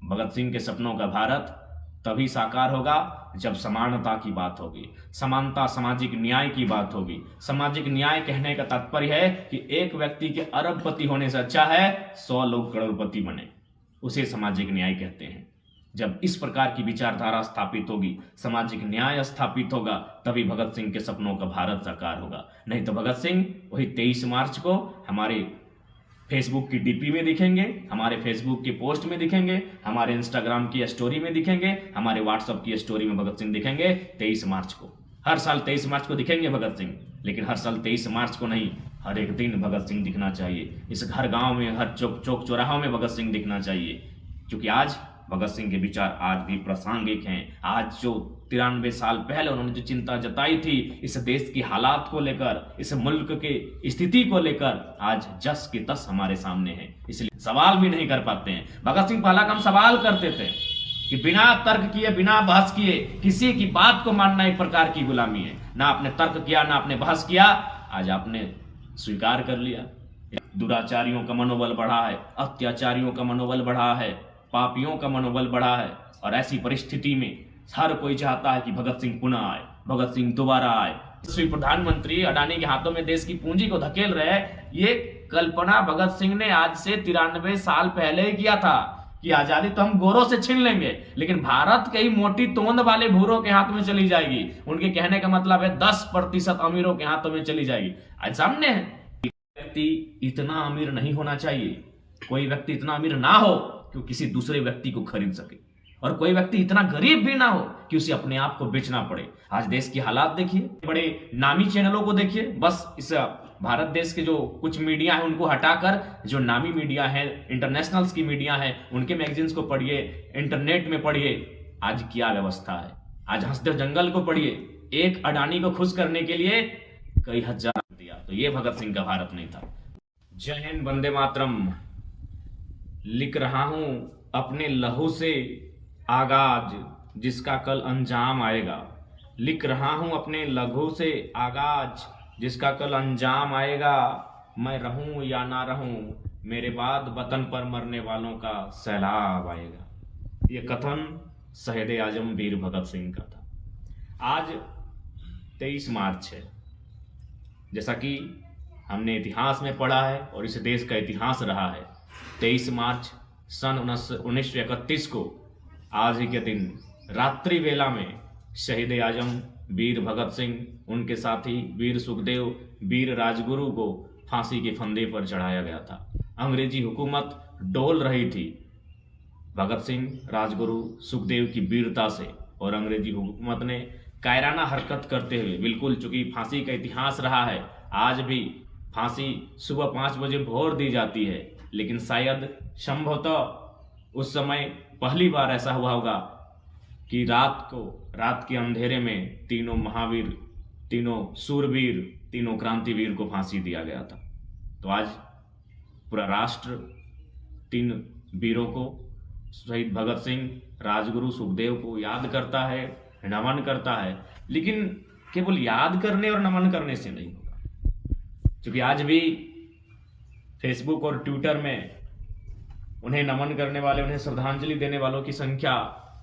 भगत सिंह के सपनों का भारत तभी साकार होगा जब समानता की बात होगी, समानता, सामाजिक न्याय की बात होगी। सामाजिक न्याय कहने का तात्पर्य है कि एक व्यक्ति के अरबपति होने से अच्छा है 100 लोग करोड़पति बने, उसे सामाजिक न्याय कहते हैं। जब इस प्रकार की विचारधारा स्थापित होगी, सामाजिक न्याय स्थापित होगा, तभी भगत सिंह के सपनों का भारत साकार होगा। नहीं तो भगत सिंह वही 23 मार्च को हमारे फेसबुक की डीपी में दिखेंगे, हमारे फेसबुक की पोस्ट में दिखेंगे, हमारे इंस्टाग्राम की स्टोरी में दिखेंगे, हमारे व्हाट्सएप की स्टोरी में भगत सिंह दिखेंगे 23 मार्च को। हर साल 23 मार्च को दिखेंगे भगत सिंह, लेकिन हर साल 23 मार्च को नहीं, हर एक दिन भगत सिंह दिखना चाहिए। इस हर गांव में, हर चौक चौराहों में भगत सिंह दिखना चाहिए, क्योंकि आज भगत सिंह के विचार आज भी प्रासंगिक हैं। आज जो 93 साल पहले उन्होंने जो चिंता जताई थी इस देश की हालात को लेकर, इस मुल्क के स्थिति को लेकर, आज जस की तस हमारे सामने है। इसलिए सवाल भी नहीं कर पाते हैं। भगत सिंह पहला काम सवाल करते थे कि बिना तर्क किए, बिना बहस किए किसी की बात को मानना एक प्रकार की गुलामी है। ना आपने तर्क किया, ना आपने बहस किया, आज आपने स्वीकार कर लिया। दुराचारियों का मनोबल बढ़ा है, अत्याचारियों का मनोबल बढ़ा है, पापियों का मनोबल बढ़ा है, और ऐसी परिस्थिति में हर कोई चाहता है कि भगत सिंह पुनः आए, भगत सिंह दोबारा आए। श्री प्रधानमंत्री अडानी के हाथों में देश की पूंजी को धकेल रहे, ये कल्पना भगत सिंह ने आज से 93 साल पहले ही किया था कि आजादी तो हम गोरों से छीन लेंगे, लेकिन भारत के ही मोटी तोंद वाले भूरों के हाथ में चली जाएगी। उनके कहने का मतलब है 10% अमीरों के हाथों में चली जाएगी। आज सामने है, व्यक्ति इतना अमीर नहीं होना चाहिए, कोई व्यक्ति इतना अमीर ना हो कि किसी दूसरे व्यक्ति को खरीद सके, और कोई व्यक्ति इतना गरीब भी ना हो कि उसे अपने आप को बेचना पड़े। आज देश की हालात देखिए, बड़े नामी चैनलों को देखिए, बस इस भारत देश के जो कुछ मीडिया है उनको हटाकर जो नामी मीडिया है, इंटरनेशनल्स की मीडिया है, उनके मैगजीन्स को पढ़िए, इंटरनेट में पढ़िए, आज क्या व्यवस्था है। आज हंसते जंगल को पढ़िए, एक अडानी को खुश करने के लिए कई हजार दिया, तो ये भगत सिंह का भारत नहीं था। जय हिंद, वंदे मातरम। लिख रहा हूं अपने लहू से आगाज, जिसका कल अंजाम आएगा। लिख रहा हूं अपने लहू से आगाज, जिसका कल अंजाम आएगा। मैं रहूं या ना रहूं, मेरे बाद वतन पर मरने वालों का सैलाब आएगा। यह कथन शहीद आजम वीर भगत सिंह का था। आज 23 मार्च है, जैसा कि हमने इतिहास में पढ़ा है और इस देश का इतिहास रहा है। 23 मार्च सन 1931 को आज ही के दिन रात्रि वेला में शहीद आजम वीर भगत सिंह, उनके साथी वीर सुखदेव, वीर राजगुरु को फांसी के फंदे पर चढ़ाया गया था। अंग्रेजी हुकूमत डोल रही थी भगत सिंह, राजगुरु, सुखदेव की वीरता से, और अंग्रेजी हुकूमत ने कायराना हरकत करते हुए, बिल्कुल चूंकि फांसी का इतिहास रहा है, आज भी फांसी सुबह 5 बजे भोर दी जाती है, लेकिन शायद संभवतः उस समय पहली बार ऐसा हुआ होगा कि रात के अंधेरे में तीनों महावीर, तीनों सूरवीर, तीनों क्रांतिवीर को फांसी दिया गया था। तो आज पूरा राष्ट्र 3 वीरों को, शहीद भगत सिंह, राजगुरु, सुखदेव को याद करता है, नमन करता है। लेकिन केवल याद करने और नमन करने से नहीं होगा, क्योंकि आज भी फेसबुक और ट्विटर में उन्हें नमन करने वाले, उन्हें श्रद्धांजलि देने वालों की संख्या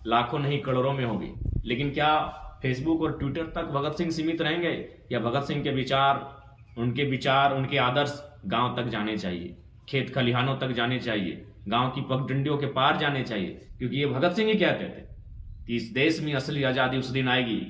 लाखों नहीं करोड़ों में होगी। लेकिन क्या फेसबुक और ट्विटर तक भगत सिंह सीमित रहेंगे, या भगत सिंह के विचार, उनके आदर्श गांव तक जाने चाहिए, खेत खलिहानों तक जाने चाहिए, गांव की पगडंडियों के पार जाने चाहिए। क्योंकि ये भगत सिंह ही कहते थे कि इस देश में असली आजादी उस दिन आएगी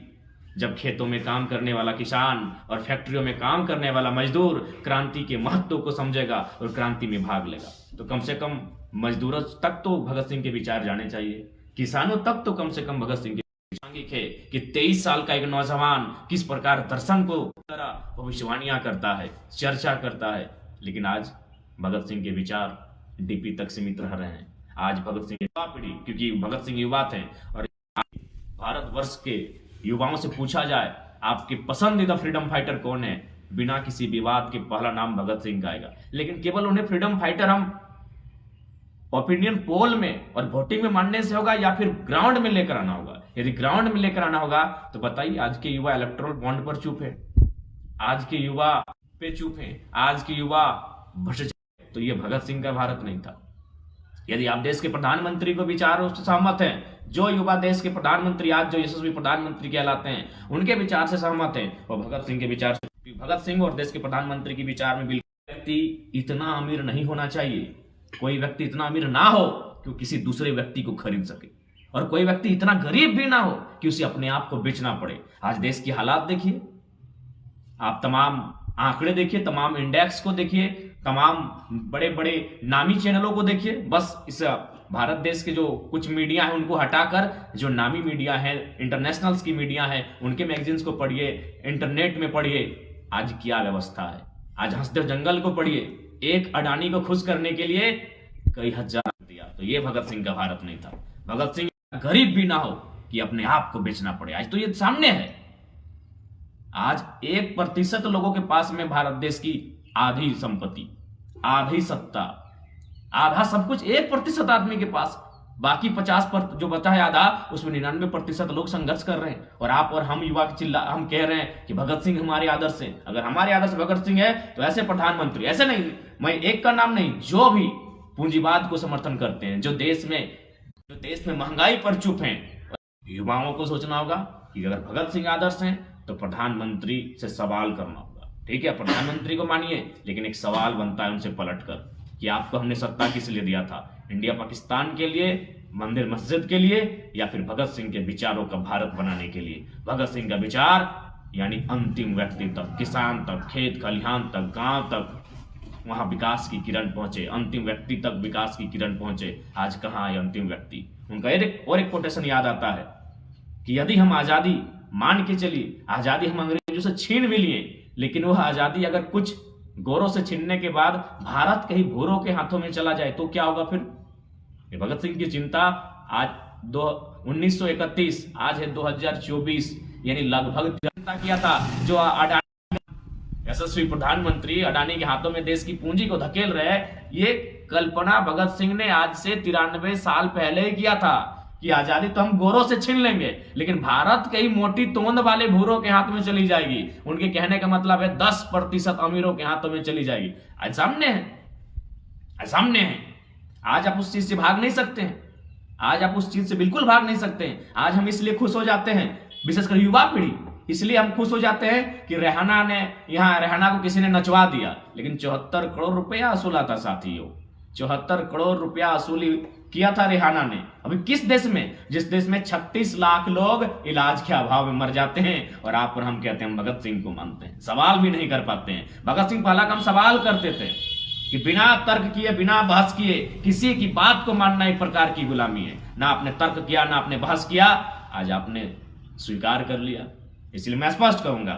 जब खेतों में काम करने वाला किसान और फैक्ट्रियों में काम करने वाला मजदूर क्रांति के महत्व को समझेगा और क्रांति में भाग लेगा। तो कम से कम मजदूरों तक तो भगत सिंह के विचार जाने चाहिए, किसानों तक तो कम से कम भगत सिंह के प्रासंगिक है कि 23 साल का एक नौजवान किस प्रकार दर्शन को तरह भविष्यवाणियां करता है, चर्चा करता है। लेकिन आज भगत सिंह के विचार डीपी तक सीमित रह रहे हैं। आज भगत सिंह की युवा पीढ़ी, क्योंकि भगत सिंह युवा थे, और भारतवर्ष के युवाओं से पूछा जाए आपके पसंदीदा फ्रीडम फाइटर कौन है, बिना किसी विवाद के पहला नाम भगत सिंह का आएगा। लेकिन केवल उन्हें फ्रीडम फाइटर हम ओपिनियन पोल में और वोटिंग में मानने से होगा, या फिर ग्राउंड में लेकर आना होगा? यदि ग्राउंड में लेकर आना होगा तो बताइए, आज के युवा इलेक्टोरल बॉन्ड पर चुप है, आज के युवा पे चुप है, आज के युवा भ्रष्टाचार। तो ये भगत सिंह का भारत नहीं था। यदि आप देश के प्रधानमंत्री को विचारों से सहमत हैं, जो युवा देश के प्रधानमंत्री आज जो यशस्वी प्रधानमंत्री कहलाते हैं उनके विचार से सहमत हैं, वो भगत सिंह के विचार से, भगत सिंह और देश के प्रधानमंत्री के विचार में बिल्कुल व्यक्ति इतना अमीर नहीं होना चाहिए, कोई व्यक्ति इतना अमीर ना हो कि वो किसी दूसरे व्यक्ति को खरीद सके, और कोई व्यक्ति इतना गरीब भी ना हो कि उसे अपने आप को बेचना पड़े। आज देश की हालात देखिए, आप तमाम आंकड़े देखिए, तमाम इंडेक्स को देखिए, तमाम बड़े बड़े नामी चैनलों को देखिए, बस इस भारत देश के जो कुछ मीडिया है उनको हटाकर जो नामी मीडिया है, इंटरनेशनल्स की मीडिया है, उनके मैगजीन्स को पढ़िए, इंटरनेट में पढ़िए, आज क्या व्यवस्था है। आज हंसते जंगल को पढ़िए, एक अडानी को खुश करने के लिए कई हजार दिया। तो ये भगत सिंह का भारत नहीं था। भगत सिंह गरीब भी ना हो कि अपने आप को बेचना पड़े। आज तो ये सामने है। आज 1% लोगों के पास में भारत देश की आधी संपत्ति, आधी सत्ता, आधा सब कुछ 1% आदमी के पास, बाकी 50% जो बचा है आधा, उसमें 99% लोग संघर्ष कर रहे हैं। और आप और हम युवा हम कह रहे हैं कि भगत सिंह हमारे आदर्श हैं। अगर हमारे आदर्श भगत सिंह है तो ऐसे प्रधानमंत्री, ऐसे नहीं, मैं एक का नाम नहीं, जो भी पूंजीवाद को समर्थन करते हैं, जो देश में महंगाई पर चुप हैं, युवाओं को सोचना होगा कि अगर भगत सिंह आदर्श हैं तो प्रधानमंत्री से सवाल करना होगा। ठीक है, प्रधानमंत्री को मानिए, लेकिन एक सवाल बनता है उनसे पलटकर कि आपको हमने सत्ता किस लिए दिया था, इंडिया पाकिस्तान के लिए, मंदिर मस्जिद के लिए, या फिर भगत सिंह के विचारों का भारत बनाने के लिए। भगत सिंह का विचार यानी अंतिम व्यक्ति तक, किसान तक, खेत खलिहान तक, गांव तक, वहां विकास की किरण पहुंचे, अंतिम व्यक्ति तक विकास की किरण पहुंचे। आज कहां है अंतिम व्यक्ति? उनका एक कोटेशन याद आता है कि यदि हम आजादी मान के चलिए, आजादी हम अंग्रेजों से छीन भी लिए, लेकिन वह आजादी अगर कुछ गोरों से छीनने के बाद भारत कहीं भूरों के हाथों में चला जाए तो क्या होगा फिर? ये भगत सिंह की चिंता आज 1931, आज है 2024, यानी लगभग चिंता किया था जो अडानी यशस्वी प्रधानमंत्री अडानी के हाथों में देश की पूंजी को धकेल रहे हैं। ये कल्पना भगत सिंह ने आज से 93 साल पहले ही किया था कि आजादी तो हम गोरों से छीन लेंगे, लेकिन भारत के ही मोटी तोंद वाले भूरों के हाथ में चली जाएगी। उनके कहने का मतलब है 10% अमीरों के हाथों में चली जाएगी। आज सामने है, आज सामने है। आज आप उस चीज से भाग नहीं सकते हैं। आज आप उस चीज से बिल्कुल भाग नहीं सकते हैं। आज हम इसलिए खुश हो जाते हैं, विशेषकर युवा पीढ़ी, इसलिए हम खुश हो जाते हैं कि रेहाना को किसी ने नचवा दिया, लेकिन 74 करोड़ रुपया असूला था साथियों। 74 करोड़ रुपया असूली किया था रेहाना ने। अभी किस देश में, जिस देश में 36 लाख लोग इलाज के अभाव में मर जाते हैं, और आप और हम कहते हैं हम भगत सिंह को मानते हैं, सवाल भी नहीं कर पाते हैं। भगत सिंह पहला काम सवाल करते थे कि बिना तर्क किए, बिना बहस किए किसी की बात को मानना एक प्रकार की गुलामी है। ना आपने तर्क किया, ना आपने बहस किया, आज आपने स्वीकार कर लिया। इसलिए मैं स्पष्ट कहूंगा,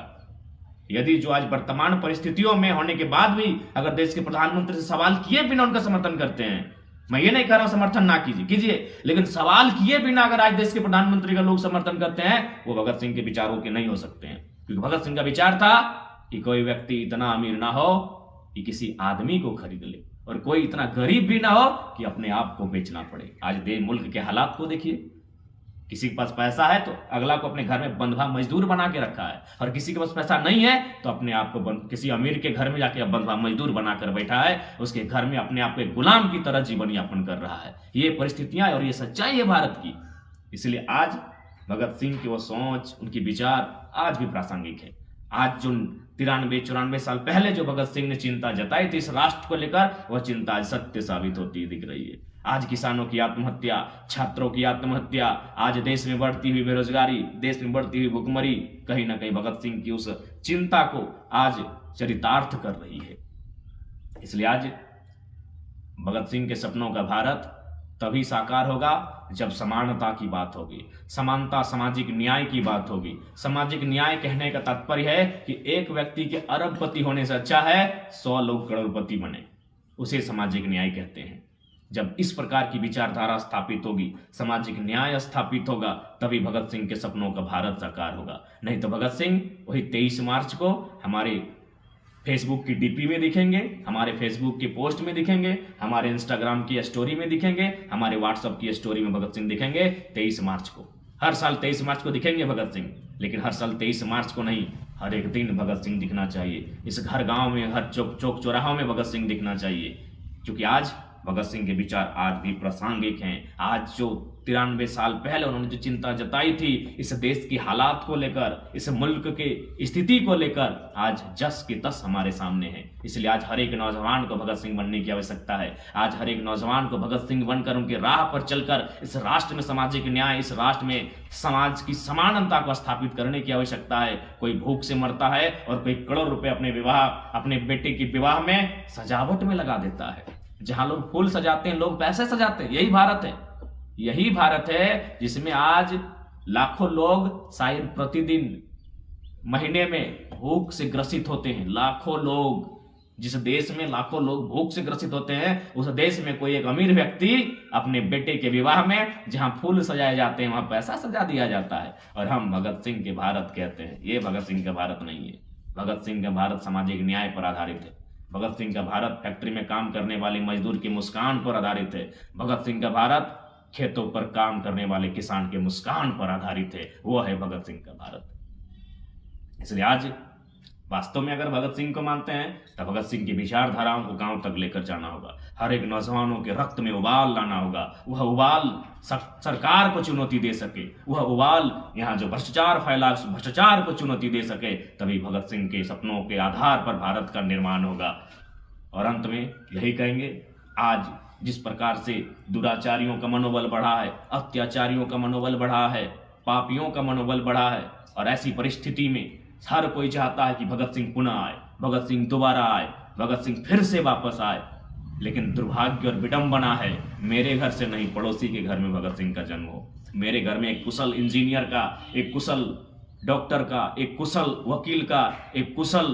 यदि जो आज वर्तमान परिस्थितियों में होने के बाद भी अगर देश के प्रधानमंत्री से सवाल किए बिना उनका समर्थन करते हैं, मैं ये नहीं कह रहा समर्थन ना कीजिए, लेकिन सवाल किए बिना अगर आज देश के प्रधानमंत्री का लोग समर्थन करते हैं, वो भगत सिंह के विचारों के नहीं हो सकते हैं। क्योंकि भगत सिंह का विचार था कि कोई व्यक्ति इतना अमीर ना हो कि किसी आदमी को खरीद ले, और कोई इतना गरीब भी ना हो कि अपने आप को बेचना पड़े। आज मुल्क के हालात को देखिए, किसी के पास पैसा है तो अगला को अपने घर में बंधुआ मजदूर बना के रखा है, और किसी के पास पैसा नहीं है तो अपने आप को किसी अमीर के घर में जाके बंधुआ मजदूर बनाकर बैठा है, उसके घर में अपने आप को गुलाम की तरह जीवन यापन कर रहा है। ये परिस्थितियां और ये सच्चाई है भारत की। इसलिए आज भगत सिंह की वो सोच, उनकी विचार आज भी प्रासंगिक है। आज जो 93-94 साल पहले जो भगत सिंह ने चिंता जताई थी इस राष्ट्र को लेकर, वह चिंता आज सत्य साबित होती दिख रही है। आज किसानों की आत्महत्या, छात्रों की आत्महत्या, आज देश में बढ़ती हुई बेरोजगारी, देश में बढ़ती हुई भुखमरी कहीं ना कहीं भगत सिंह की उस चिंता को आज चरितार्थ कर रही है। इसलिए आज भगत सिंह के सपनों का भारत तभी साकार होगा जब समानता की बात होगी, समानता, सामाजिक न्याय की बात होगी। सामाजिक न्याय कहने का तात्पर्य है कि एक व्यक्ति के अरबपति होने से अच्छा है 100 लोग करोड़पति बने, उसे सामाजिक न्याय कहते हैं। जब इस प्रकार की विचारधारा स्थापित होगी, सामाजिक न्याय स्थापित होगा, तभी भगत सिंह के सपनों का भारत साकार होगा। नहीं तो भगत सिंह वही 23 मार्च को हमारे फेसबुक की डीपी में दिखेंगे, हमारे फेसबुक के पोस्ट में दिखेंगे, हमारे इंस्टाग्राम की स्टोरी में दिखेंगे, हमारे व्हाट्सएप की स्टोरी में भगत सिंह दिखेंगे 23 मार्च को। हर साल 23 मार्च को दिखेंगे भगत सिंह, लेकिन हर साल 23 मार्च को नहीं, हर एक दिन भगत सिंह दिखना चाहिए। इस हर गांव में, हर चौक चौराहों में भगत सिंह दिखना चाहिए। क्योंकि आज भगत सिंह के विचार आज भी प्रासंगिक हैं। आज जो 93 साल पहले उन्होंने जो चिंता जताई थी इस देश की हालात को लेकर, इस मुल्क के स्थिति को लेकर, आज जस की तस हमारे सामने है। इसलिए आज हर एक नौजवान को भगत सिंह बनने की आवश्यकता है। आज हर एक नौजवान को भगत सिंह बनकर उनके राह पर चलकर इस राष्ट्र में सामाजिक न्याय, इस राष्ट्र में समाज की समानता को स्थापित करने की आवश्यकता है। कोई भूख से मरता है और कोई करोड़ रुपए अपने बेटे के विवाह में सजावट में लगा देता है। जहां लोग फूल सजाते हैं, लोग पैसे सजाते हैं। यही भारत है, यही भारत है जिसमें आज लाखों लोग शायद प्रतिदिन, महीने में भूख से ग्रसित होते हैं। लाखों लोग, जिस देश में लाखों लोग भूख से ग्रसित होते हैं, उस देश में कोई एक अमीर व्यक्ति अपने बेटे के विवाह में जहां फूल सजाए जाते हैं वहां पैसा सजा दिया जाता है। और हम भगत सिंह के भारत कहते हैं। ये भगत सिंह का भारत नहीं है। भगत सिंह का भारत सामाजिक न्याय पर आधारित है। भगत सिंह का भारत फैक्ट्री में काम करने वाले मजदूर की मुस्कान पर आधारित है। भगत सिंह का भारत खेतों पर काम करने वाले किसान के मुस्कान पर आधारित है। वो है भगत सिंह का भारत। इसलिए आज वास्तव में अगर भगत सिंह को मानते हैं तो भगत सिंह की विचारधाराओं को गांव तक लेकर जाना होगा। हर एक नौजवानों के रक्त में उबाल लाना होगा। वह उबाल सरकार को चुनौती दे सके, वह उबाल यहाँ जो भ्रष्टाचार फैला उस भ्रष्टाचार को चुनौती दे सके, तभी भगत सिंह के सपनों के आधार पर भारत का निर्माण होगा। और अंत में यही कहेंगे, आज जिस प्रकार से दुराचारियों का मनोबल बढ़ा है, अत्याचारियों का मनोबल बढ़ा है, पापियों का मनोबल बढ़ा है, और ऐसी परिस्थिति में हर कोई चाहता है कि भगत सिंह पुनः आए, भगत सिंह दोबारा आए, भगत सिंह फिर से वापस आए। लेकिन दुर्भाग्य और विडंबना है, मेरे घर से नहीं पड़ोसी के घर में भगत सिंह का जन्म हो। मेरे घर में एक कुशल इंजीनियर का, एक कुशल डॉक्टर का, एक कुशल वकील का, एक कुशल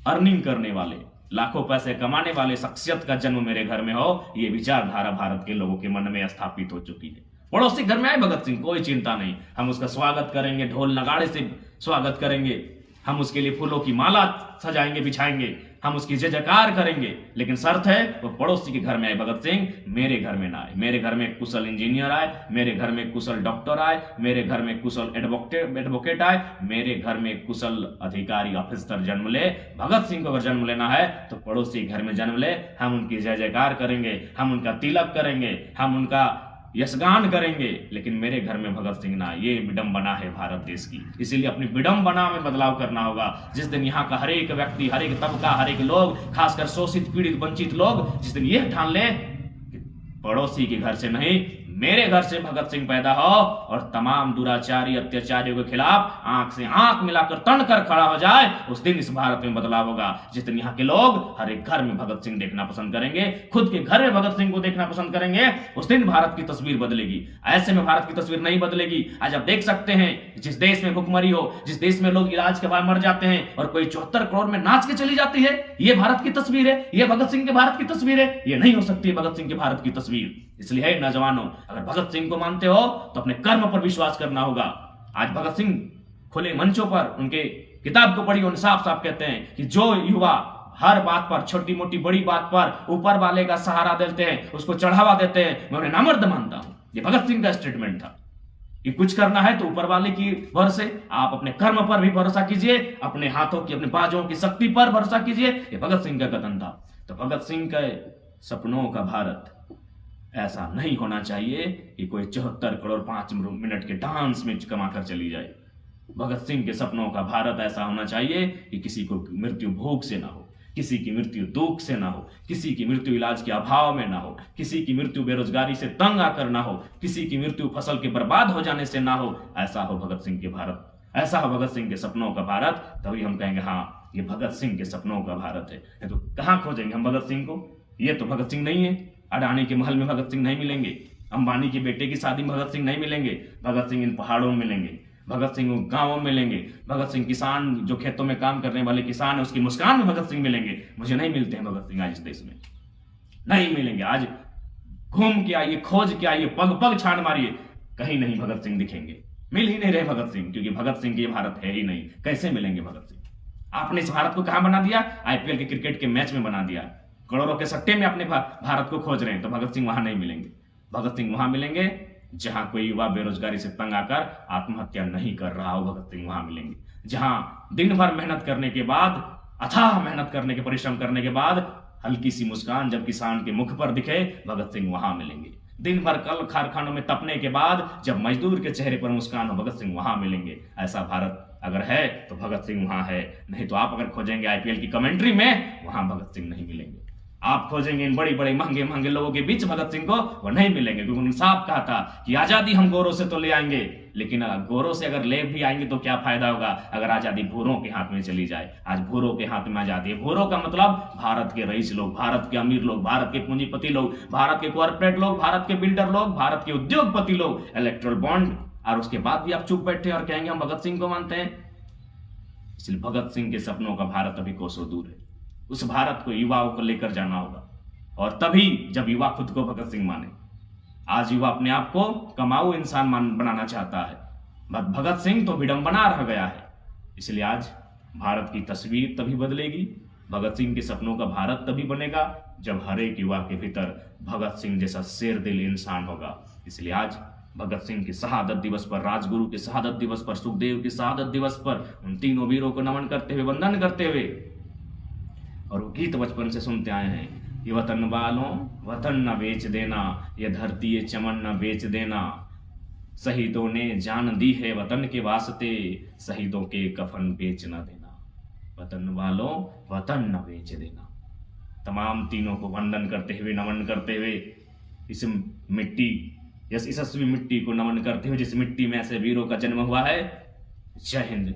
अर्निंग करने वाले, लाखों पैसे कमाने वाले शख्सियत का जन्म मेरे घर में हो, ये विचारधारा भारत के लोगों के मन में स्थापित हो चुकी है। पड़ोसी घर में आए भगत सिंह, कोई चिंता नहीं, हम उसका स्वागत करेंगे, ढोल नगाड़े से स्वागत करेंगे, हम उसके लिए फूलों की माला सजाएंगे, बिछाएंगे, हम उसकी जय जयकार करेंगे। लेकिन शर्त है वो पड़ोसी के घर में आए भगत सिंह, मेरे घर में ना आए। मेरे घर में कुशल इंजीनियर आए, मेरे घर में कुशल डॉक्टर आए, मेरे घर में कुशल एडवोकेट आए, मेरे घर में कुशल अधिकारी ऑफिसर जन्म ले। भगत सिंह को अगर जन्म लेना है तो पड़ोसी के घर में जन्म ले। हम उनकी जय जयकार करेंगे, हम उनका तिलक करेंगे, हम उनका यशगान करेंगे, लेकिन मेरे घर में भगत सिंह ना। ये विडंबना है भारत देश की। इसीलिए अपनी विडंबना में बदलाव करना होगा। जिस दिन यहाँ का हर एक व्यक्ति, हर एक तबका, हर एक लोग, खासकर शोषित, पीड़ित, वंचित लोग, जिस दिन यह ठान ले कि पड़ोसी के घर से नहीं, मेरे घर से भगत सिंह पैदा हो और तमाम दुराचारी, अत्याचारियों के खिलाफ आंख से आंख मिलाकर तन कर खड़ा हो जाए, उस दिन इस भारत में बदलाव होगा। जिस दिन यहाँ के लोग हर एक घर में भगत सिंह देखना पसंद करेंगे, खुद के घर में भगत सिंह को देखना पसंद करेंगे, उस दिन भारत की तस्वीर बदलेगी। ऐसे में भारत की तस्वीर नहीं बदलेगी। आज आप देख सकते हैं, जिस देश में भुखमरी हो, जिस देश में लोग इलाज के बाद मर जाते हैं और कोई 74 करोड़ में नाच के चली जाती है, ये भारत की तस्वीर है, ये भगत सिंह के भारत की तस्वीर है। ये नहीं हो सकती है भगत सिंह के भारत की तस्वीर। इसलिए है नौजवानों, अगर भगत सिंह को मानते हो तो अपने कर्म पर विश्वास करना होगा। आज भगत सिंह खुले मंचों पर उनके किताब को पढ़ी, उन्हें साफ साफ कहते हैं कि जो युवा हर बात पर, छोटी मोटी बड़ी बात पर ऊपर वाले का सहारा देते हैं, उसको चढ़ावा देते हैं, मैं उन्हें नामर्द मानता हूं। ये भगत सिंह का स्टेटमेंट था कि कुछ करना है तो ऊपर वाले की भरोसे, आप अपने कर्म पर भी भरोसा कीजिए, अपने हाथों की, अपने बाजों की शक्ति पर भरोसा कीजिए। ये भगत सिंह का कथन था। तो भगत सिंह के सपनों का भारत ऐसा नहीं होना चाहिए कि कोई 74 करोड़ 5 मिनट के डांस में कमाकर चली जाए। भगत सिंह के सपनों का भारत ऐसा होना चाहिए कि किसी को मृत्यु भूख से ना हो, किसी की मृत्यु दुख से ना हो, किसी की मृत्यु इलाज के अभाव में ना हो, किसी की मृत्यु बेरोजगारी से तंग आकर ना हो, किसी की मृत्यु फसल के बर्बाद हो जाने से ना हो। ऐसा हो भगत सिंह के भारत, ऐसा हो भगत सिंह के सपनों का भारत। तभी हम कहेंगे हाँ, ये भगत सिंह के सपनों का भारत है। तो कहाँ खोजेंगे हम भगत सिंह को? ये तो भगत सिंह नहीं है। अडानी के महल में भगत सिंह नहीं मिलेंगे, अंबानी के बेटे की शादी में भगत सिंह नहीं मिलेंगे। भगत सिंह इन पहाड़ों में मिलेंगे, भगत सिंह गांवों में मिलेंगे, भगत सिंह किसान जो खेतों में काम करने वाले किसान है उसकी मुस्कान में भगत सिंह मिलेंगे। मुझे नहीं मिलते हैं भगत सिंह आज इस देश में, नहीं मिलेंगे। आज घूम के आइए, खोज के आइए, पग पग छान मारिए, कहीं नहीं भगत सिंह दिखेंगे। मिल ही नहीं रहे भगत सिंह, क्योंकि भगत सिंह ये भारत है ही नहीं। कैसे मिलेंगे भगत सिंह? आपने इस भारत को कहां बना दिया? आईपीएल के क्रिकेट के मैच में बना दिया। करोड़ों के सट्टे में अपने भारत को खोज रहे हैं, तो भगत सिंह वहां नहीं मिलेंगे। भगत सिंह वहां मिलेंगे जहां कोई युवा बेरोजगारी से तंग आकर आत्महत्या नहीं कर रहा हो। भगत सिंह वहां मिलेंगे जहां दिन भर मेहनत करने के बाद, अथाह मेहनत करने के, परिश्रम करने के बाद हल्की सी मुस्कान जब किसान के मुख पर दिखे, भगत सिंह वहां मिलेंगे। दिन भर कल कारखानों में तपने के बाद जब मजदूर के चेहरे पर मुस्कान हो, भगत सिंह वहां मिलेंगे। ऐसा भारत अगर है तो भगत सिंह वहां है, नहीं तो आप अगर खोजेंगे आईपीएल की कमेंट्री में, वहां भगत सिंह नहीं मिलेंगे। आप खोजेंगे इन बड़ी बड़ी महंगे महंगे लोगों के बीच भगत सिंह को, वो नहीं मिलेंगे, क्योंकि उन्होंने साफ कहा था कि आजादी हम गोरों से तो ले आएंगे, लेकिन गोरों से अगर ले भी आएंगे तो क्या फायदा होगा अगर आजादी भूरों के हाथ में चली जाए। आज भूरों के हाथ में आजादी है। भूरों का मतलब भारत के रईस लोग, भारत के अमीर लोग, भारत के पूंजीपति लोग, भारत के कॉर्पोरेट लोग, भारत के बिल्डर लोग, भारत के उद्योगपति लोग, इलेक्ट्रल बॉन्ड। और उसके बाद भी आप चुप बैठे और कहेंगे हम भगत सिंह को मानते हैं। इसलिए भगत सिंह के सपनों का भारत अभी कोसों दूर है। उस भारत को युवाओं को लेकर जाना होगा, और तभी जब युवा खुद को भगत सिंह माने। आज युवा अपने आप को कमाऊ इंसान बनाना चाहता है, भगत सिंह तो विडंबना रह गया है। इसलिए आज भारत की तस्वीर तभी बदलेगी, भगत सिंह के सपनों का भारत तभी बनेगा जब हर एक युवा के भीतर भगत सिंह जैसा शेर दिल इंसान होगा। इसलिए आज भगत सिंह के शहादत दिवस पर, राजगुरु के शहादत दिवस पर, सुखदेव के शहादत दिवस पर उन तीनों वीरों को नमन करते हुए, वंदन करते हुए, और वो गीत बचपन से सुनते आए हैं, ये वतन वालों वतन न बेच देना, ये धरती ये चमन न बेच देना, शहीदों ने जान दी है वतन के वास्ते, शहीदों के कफन बेच न देना, वतन वालों वतन न बेच देना। तमाम तीनों को वंदन करते हुए, नमन करते हुए, इस मिट्टी, इस यशस्वी मिट्टी को नमन करते हुए, जिस मिट्टी में ऐसे वीरों का जन्म हुआ है। जय हिंद,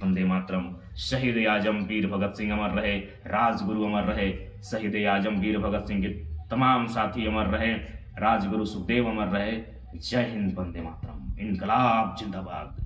वंदे मातरम। शहीद आजम वीर भगत सिंह अमर रहे, राजगुरु अमर रहे, शहीद आजम वीर भगत सिंह के तमाम साथी अमर रहे, राजगुरु सुखदेव अमर रहे। जय हिंद, वंदे मातरम। इनकलाब जिंदाबाद।